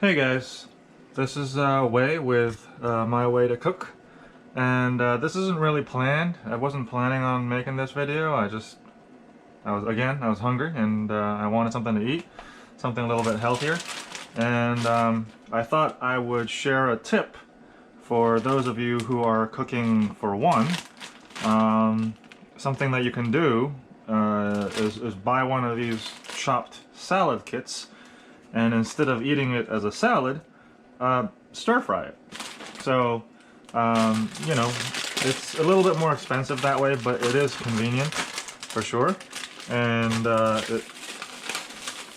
Hey guys, this is Wei with my way to cook, and this isn't really planned. I wasn't planning on making this video. I was hungry and I wanted something to eat, something a little bit healthier, and I thought I would share a tip for those of you who are cooking for one. Something that you can do is buy one of these chopped salad kits, and instead of eating it as a salad, stir fry it. So, you know, it's a little bit more expensive that way, but it is convenient for sure. And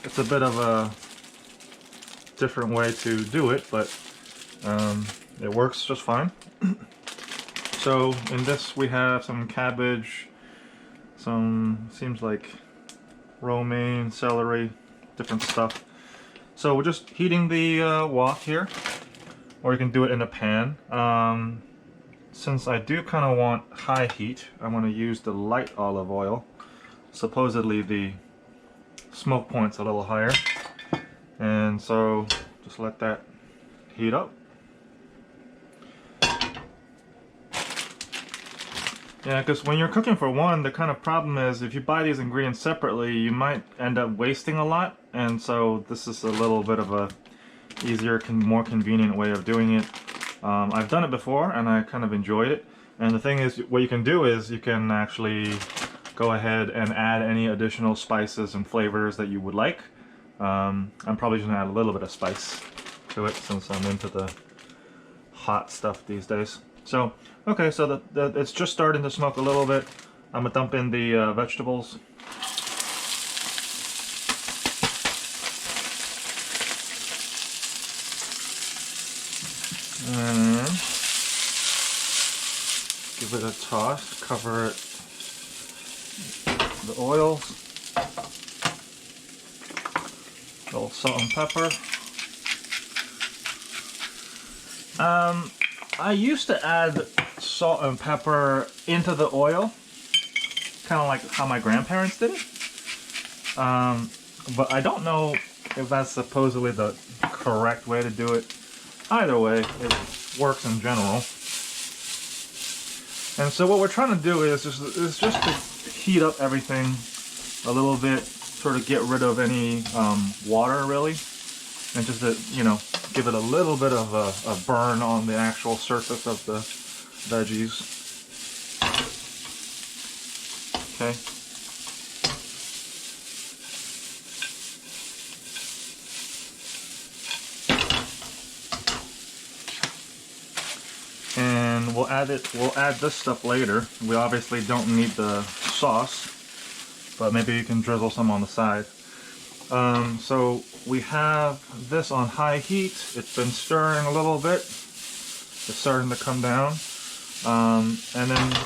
it's a bit of a different way to do it, but it works just fine. So in this we have some cabbage, some seems like romaine, celery, different stuff. So we're just heating the wok here, or you can do it in a pan. Since I do kind of want high heat, I'm going to use the light olive oil. Supposedly the smoke point's a little higher, and so just let that heat up. Yeah, because when you're cooking for one, the kind of problem is if you buy these ingredients separately, you might end up wasting a lot, and so this is a little bit of a easier, more convenient way of doing it. I've done it before and I kind of enjoyed it, and the thing is, what you can do is you can actually go ahead and add any additional spices and flavors that you would like. I'm probably just going to add a little bit of spice to it since I'm into the hot stuff these days. So, okay, so it's just starting to smoke a little bit. I'm gonna dump in the vegetables. And give it a toss, cover it, the oil, a little salt and pepper. I used to add salt and pepper into the oil, kind of like how my grandparents did it. But I don't know if that's supposedly the correct way to do it. Either way, it works in general. And so what we're trying to do is just to heat up everything a little bit, sort of get rid of any water really, and just to, you know, give it a little bit of a burn on the actual surface of the veggies. Okay. And we'll add this stuff later. We obviously don't need the sauce, but maybe you can drizzle some on the side. So we have this on high heat. It's been stirring a little bit. It's starting to come down. And then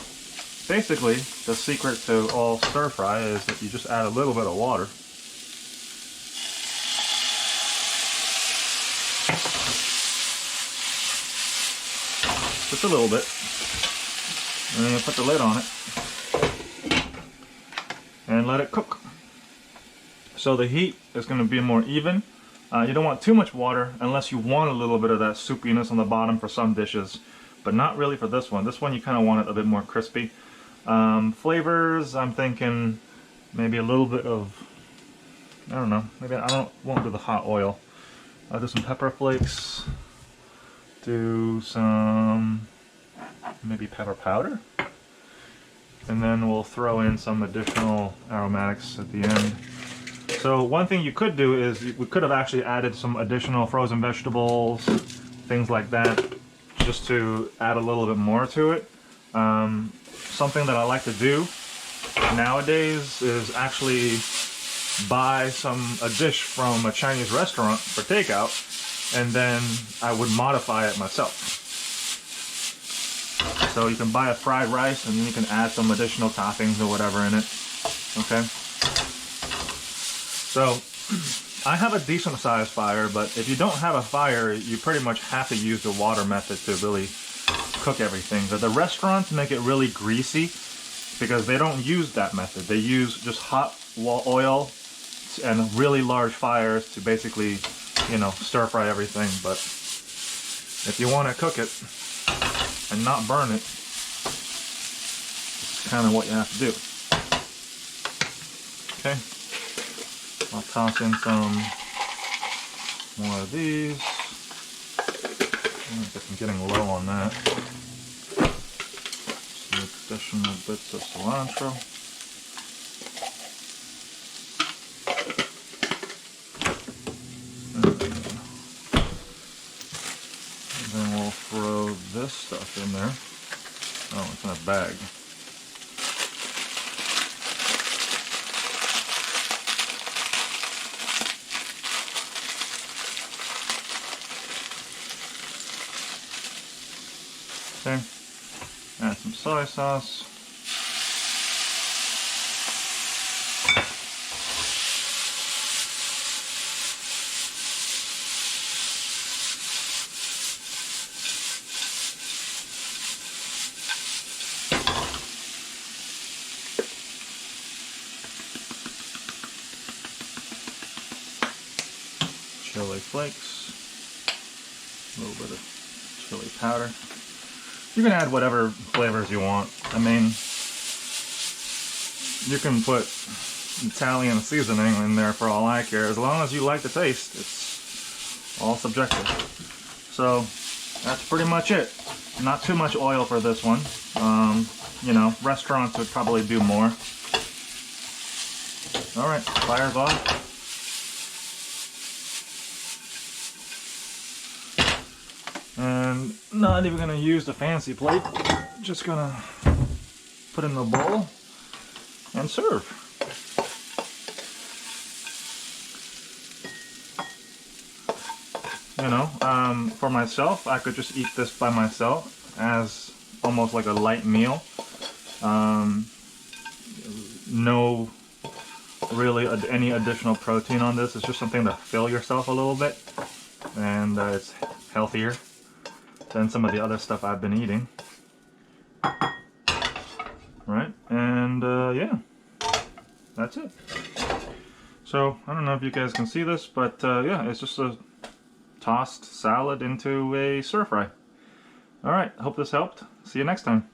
basically the secret to all stir fry is that you just add a little bit of water. Just a little bit. And then you put the lid on it and let it cook. So the heat is going to be more even. You don't want too much water unless you want a little bit of that soupiness on the bottom for some dishes, but not really for this one. This one you kind of want it a bit more crispy. Flavors, I'm thinking maybe a little bit of, I don't know, maybe won't do the hot oil. I'll do some pepper flakes, do some maybe pepper powder, and then we'll throw in some additional aromatics at the end. So one thing you could do is we could have actually added some additional frozen vegetables, things like that, just to add a little bit more to it. Something that I like to do nowadays is actually buy a dish from a Chinese restaurant for takeout, and then I would modify it myself. So you can buy a fried rice and then you can add some additional toppings or whatever in it. Okay? So I have a decent sized fire, but if you don't have a fire, you pretty much have to use the water method to really cook everything. The restaurants make it really greasy because they don't use that method. They use just hot oil and really large fires to basically you know, stir fry everything, but if you want to cook it and not burn it, it's kind of what you have to do. Okay, I'll toss in some more of these. I guess I'm getting low on that. Some additional bits of cilantro. And then we'll throw this stuff in there. Oh, it's in a bag. Okay, add some soy sauce. Chili flakes, a little bit of chili powder. You can add whatever flavors you want. I mean, you can put Italian seasoning in there for all I care. As long as you like the taste, it's all subjective. So that's pretty much it. Not too much oil for this one. You know, restaurants would probably do more. All right, fire's off. And not even gonna use the fancy plate, just gonna put in the bowl and serve. You know, for myself, I could just eat this by myself as almost like a light meal. No really any additional protein on this. It's just something to fill yourself a little bit, and it's healthier than some of the other stuff I've been eating. Right, and yeah, that's it. So I don't know if you guys can see this, but yeah, it's just a tossed salad into a stir fry. Alright, hope this helped. See you next time.